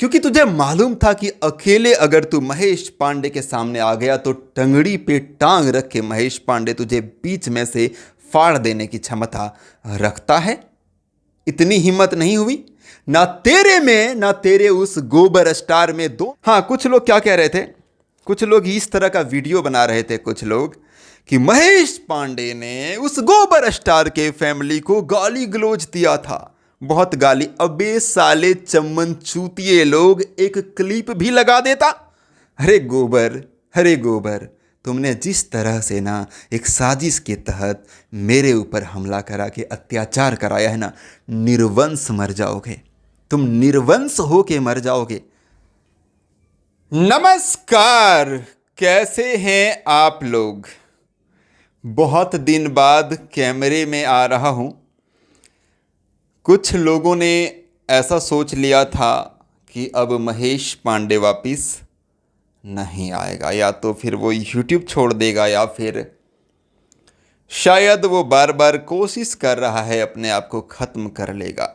क्योंकि तुझे मालूम था कि अकेले अगर तू महेश पांडे के सामने आ गया तो टंगड़ी पे टांग रख के महेश पांडे तुझे बीच में से फाड़ देने की क्षमता रखता है। इतनी हिम्मत नहीं हुई ना तेरे में ना तेरे उस गोबर स्टार में। दो हाँ, कुछ लोग क्या कह रहे थे, कुछ लोग इस तरह का वीडियो बना रहे थे, कुछ लोग कि महेश पांडे ने उस गोबर स्टार के फैमिली को गाली गलौज दिया था, बहुत गाली। अबे साले चम्मन चूतिए लोग, एक क्लिप भी लगा देता। अरे गोबर, तुमने जिस तरह से ना एक साजिश के तहत मेरे ऊपर हमला करा के अत्याचार कराया है ना, निर्वंश मर जाओगे तुम, निर्वंश हो के मर जाओगे। नमस्कार, कैसे हैं आप लोग? बहुत दिन बाद कैमरे में आ रहा हूं। कुछ लोगों ने ऐसा सोच लिया था कि अब महेश पांडे वापिस नहीं आएगा, या तो फिर वो यूट्यूब छोड़ देगा या फिर शायद वो बार बार कोशिश कर रहा है अपने आप को ख़त्म कर लेगा।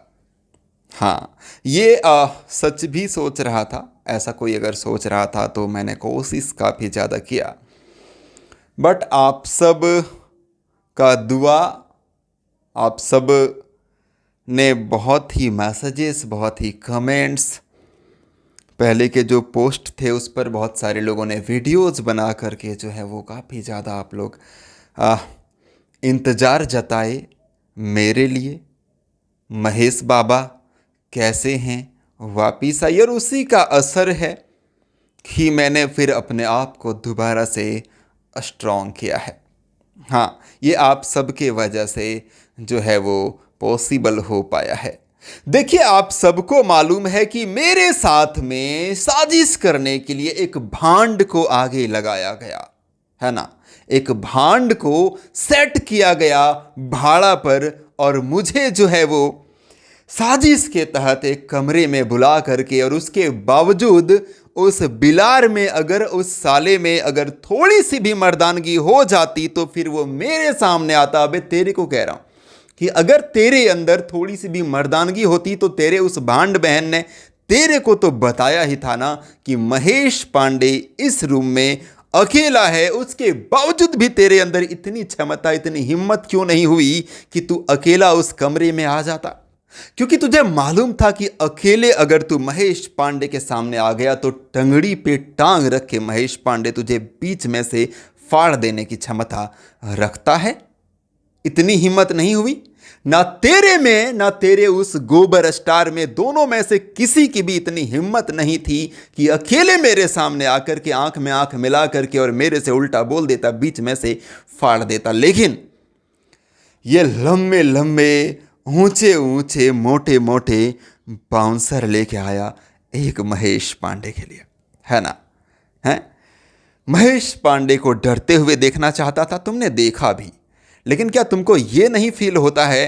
हाँ, ये सच भी सोच रहा था। ऐसा कोई अगर सोच रहा था तो मैंने कोशिश काफ़ी ज़्यादा किया, बट आप सब का दुआ, आप सब ने बहुत ही मैसेजेस, बहुत ही कमेंट्स, पहले के जो पोस्ट थे उस पर बहुत सारे लोगों ने वीडियोस बना करके जो है वो काफ़ी ज़्यादा आप लोग इंतज़ार जताए मेरे लिए। महेश बाबा कैसे हैं, वापिस आइए, और उसी का असर है कि मैंने फिर अपने आप को दोबारा से स्ट्रॉन्ग किया है। हाँ, ये आप सबके वजह से जो है वो पॉसिबल हो पाया है। देखिए, आप सबको मालूम है कि मेरे साथ में साजिश करने के लिए एक भांड को आगे लगाया गया है ना, एक भांड को सेट किया गया भाड़ा पर, और मुझे जो है वो साजिश के तहत एक कमरे में बुला करके, और उसके बावजूद उस बिलार में अगर, उस साले में अगर थोड़ी सी भी मर्दानगी हो जाती तो फिर वो मेरे सामने आता। अबे तेरे को कह रहा हूं कि अगर तेरे अंदर थोड़ी सी भी मर्दानगी होती तो तेरे उस भांड बहन ने तेरे को तो बताया ही था ना कि महेश पांडे इस रूम में अकेला है। उसके बावजूद भी तेरे अंदर इतनी क्षमता, इतनी हिम्मत क्यों नहीं हुई कि तू अकेला उस कमरे में आ जाता? क्योंकि तुझे मालूम था कि अकेले अगर तू महेश पांडे के सामने आ गया तो टंगड़ी पे टांग रख के महेश पांडे तुझे बीच में से फाड़ देने की क्षमता रखता है। इतनी हिम्मत नहीं हुई ना तेरे में ना तेरे उस गोबर स्टार में, दोनों में से किसी की भी इतनी हिम्मत नहीं थी कि अकेले मेरे सामने आकर के आंख में आंख मिला करके और मेरे से उल्टा बोल देता, बीच में से फाड़ देता। लेकिन ये लंबे लंबे, ऊंचे ऊंचे, मोटे मोटे बाउंसर लेके आया एक महेश पांडे के लिए, है ना? है, महेश पांडे को डरते हुए देखना चाहता था। तुमने देखा भी, लेकिन क्या तुमको ये नहीं फील होता है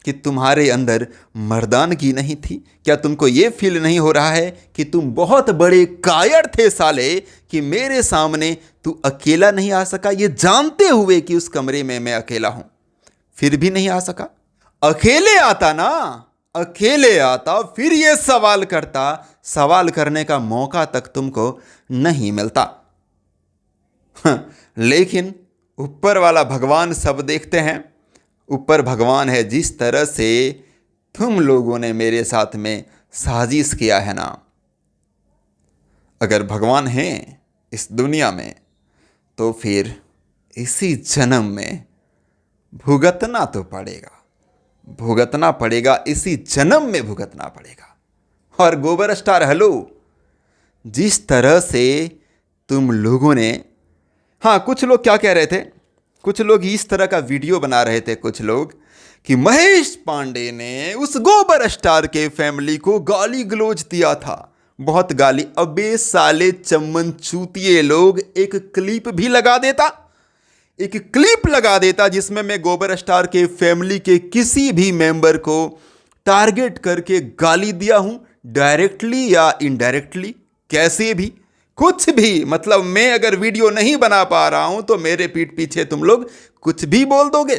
कि तुम्हारे अंदर मर्दानगी नहीं थी? क्या तुमको ये फील नहीं हो रहा है कि तुम बहुत बड़े कायर थे साले, कि मेरे सामने तू अकेला नहीं आ सका, ये जानते हुए कि उस कमरे में मैं अकेला हूं, फिर भी नहीं आ सका? अकेले आता ना, अकेले आता फिर ये सवाल करता, सवाल करने का मौका तक तुमको नहीं मिलता। लेकिन ऊपर वाला भगवान सब देखते हैं। ऊपर भगवान है, जिस तरह से तुम लोगों ने मेरे साथ में साजिश किया है ना, अगर भगवान हैं इस दुनिया में तो फिर इसी जन्म में भुगतना तो पड़ेगा, भुगतना पड़ेगा, इसी जन्म में भुगतना पड़ेगा। और गोबर स्टार हेलो, जिस तरह से तुम लोगों ने, हाँ, कुछ लोग क्या कह रहे थे, कुछ लोग इस तरह का वीडियो बना रहे थे, कुछ लोग कि महेश पांडे ने उस गोबर स्टार के फैमिली को गाली गलौज दिया था, बहुत गाली। अबे साले चम्मन चूतिए लोग, एक क्लिप भी लगा देता, एक क्लिप लगा देता जिसमें मैं गोबर स्टार के फैमिली के किसी भी मेंबर को टारगेट करके गाली दिया हूं, डायरेक्टली या इनडायरेक्टली, कैसे भी, कुछ भी। मतलब मैं अगर वीडियो नहीं बना पा रहा हूं तो मेरे पीठ पीछे तुम लोग कुछ भी बोल दोगे।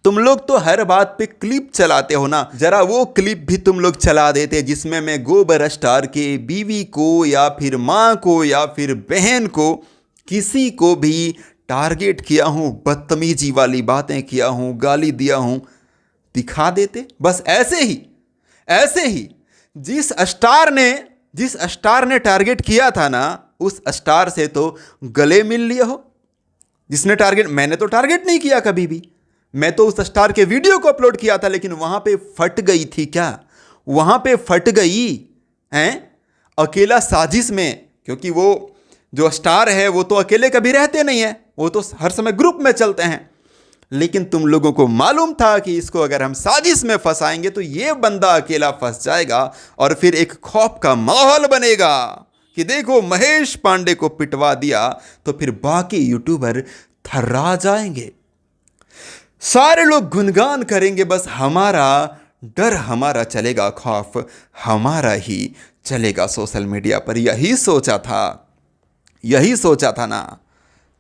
तुम लोग तो हर बात पे क्लिप चलाते हो ना, जरा वो क्लिप भी तुम लोग चला देते जिसमें मैं गोबर स्टार के बीवी को या फिर माँ को या फिर बहन को, किसी को भी टारगेट किया हूँ, बदतमीजी वाली बातें किया हूँ, गाली दिया हूँ, दिखा देते। बस ऐसे ही जिस स्टार ने टारगेट किया था ना, उस स्टार से तो गले मिल लिए हो। जिसने टारगेट, मैंने तो टारगेट नहीं किया कभी भी, मैं तो उस स्टार के वीडियो को अपलोड किया था, लेकिन वहां पे फट गई थी क्या? वहां पे फट गई हैं अकेला साजिश में, क्योंकि वो जो स्टार है वो तो अकेले कभी रहते नहीं है, वो तो हर समय ग्रुप में चलते हैं। लेकिन तुम लोगों को मालूम था कि इसको अगर हम साजिश में फंसाएंगे तो ये बंदा अकेला फंस जाएगा और फिर एक खौफ का माहौल बनेगा कि देखो महेश पांडे को पिटवा दिया तो फिर बाकी यूट्यूबर थर्रा जाएंगे, सारे लोग गुणगान करेंगे, बस हमारा डर हमारा चलेगा, खौफ हमारा ही चलेगा सोशल मीडिया पर। यही सोचा था ना।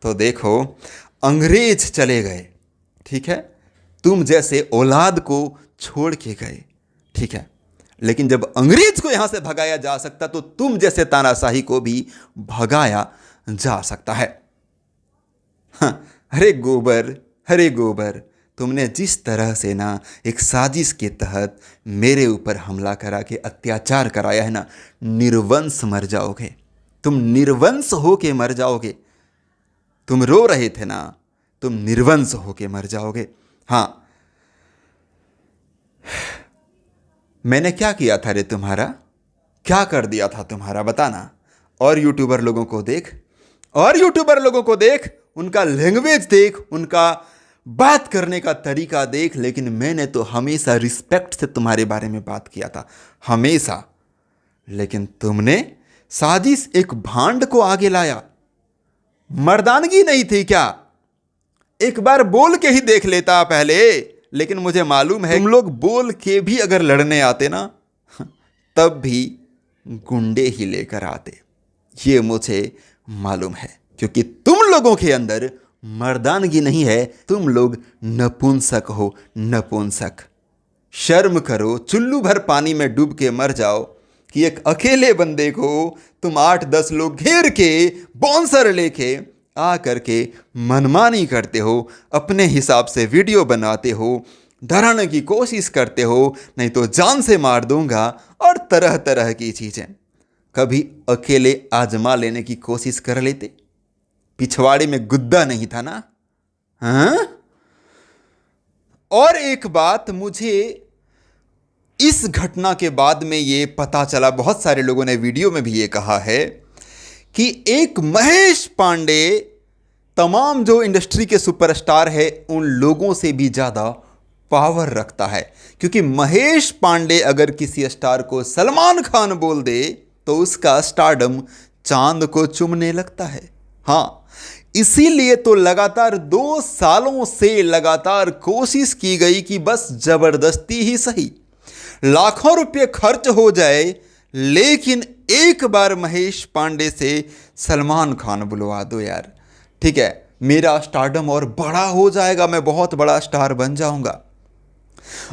तो देखो अंग्रेज चले गए, ठीक है, तुम जैसे औलाद को छोड़ के गए, ठीक है, लेकिन जब अंग्रेज को यहां से भगाया जा सकता तो तुम जैसे तानाशाही को भी भगाया जा सकता है। हाँ, अरे गोबर, तुमने जिस तरह से ना एक साजिश के तहत मेरे ऊपर हमला करा के अत्याचार कराया है ना, निर्वंश मर जाओगे तुम, निर्वंश होके मर जाओगे। तुम रो रहे थे ना, तुम निर्वंश होके मर जाओगे। हाँ, मैंने क्या किया था रे तुम्हारा, क्या कर दिया था तुम्हारा, बताना। और यूट्यूबर लोगों को देख, उनका लैंग्वेज देख, उनका बात करने का तरीका देख। लेकिन मैंने तो हमेशा रिस्पेक्ट से तुम्हारे बारे में बात किया था, हमेशा। लेकिन तुमने साजिश, एक भांड को आगे लाया। मर्दानगी नहीं थी क्या? एक बार बोल के ही देख लेता पहले। लेकिन मुझे मालूम है तुम लोग बोल के भी अगर लड़ने आते ना, तब भी गुंडे ही लेकर आते, ये मुझे मालूम है। क्योंकि तुम लोगों के अंदर मर्दानगी नहीं है, तुम लोग नपुंसक हो, नपुंसक। शर्म करो, चुल्लू भर पानी में डूब के मर जाओ कि एक अकेले बंदे को तुम 8-10 लोग घेर के बाउंसर लेके आ करके मनमानी करते हो, अपने हिसाब से वीडियो बनाते हो, डराने की कोशिश करते हो, नहीं तो जान से मार दूंगा, और तरह तरह की चीज़ें। कभी अकेले आजमा लेने की कोशिश कर लेते, पिछवाड़े में गुद्दा नहीं था ना? हाँ? और एक बात मुझे इस घटना के बाद में ये पता चला, बहुत सारे लोगों ने वीडियो में भी ये कहा है कि एक महेश पांडे तमाम जो इंडस्ट्री के सुपरस्टार है उन लोगों से भी ज़्यादा पावर रखता है। क्योंकि महेश पांडे अगर किसी स्टार को सलमान खान बोल दे तो उसका स्टारडम चांद को चूमने लगता है। हाँ, इसीलिए तो लगातार 2 सालों से लगातार कोशिश की गई कि बस जबरदस्ती ही सही, लाखों रुपये खर्च हो जाए, लेकिन एक बार महेश पांडे से सलमान खान बुलवा दो यार, ठीक है, मेरा स्टारडम और बड़ा हो जाएगा, मैं बहुत बड़ा स्टार बन जाऊंगा।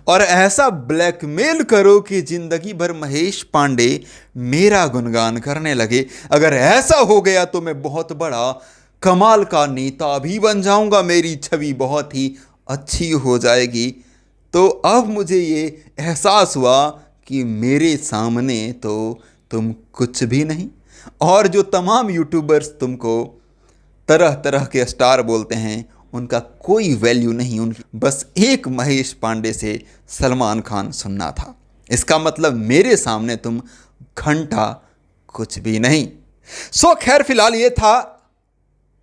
और ऐसा ब्लैकमेल करो कि जिंदगी भर महेश पांडे मेरा गुणगान करने लगे। अगर ऐसा हो गया तो मैं बहुत बड़ा कमाल का नेता भी बन जाऊंगा, मेरी छवि बहुत ही अच्छी हो जाएगी। तो अब मुझे ये एहसास हुआ कि मेरे सामने तो तुम कुछ भी नहीं, और जो तमाम यूट्यूबर्स तुमको तरह तरह के स्टार बोलते हैं उनका कोई वैल्यू नहीं, उन बस एक महेश पांडे से सलमान खान सुनना था। इसका मतलब मेरे सामने तुम घंटा कुछ भी नहीं। सो खैर, फिलहाल ये था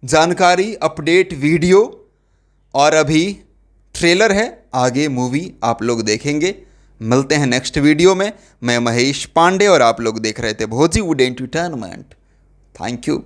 जानकारी, अपडेट वीडियो, और अभी ट्रेलर है, आगे मूवी आप लोग देखेंगे। मिलते हैं नेक्स्ट वीडियो में। मैं महेश पांडे और आप लोग देख रहे थे भोजीवुड एंटरटेनमेंट। Thank you.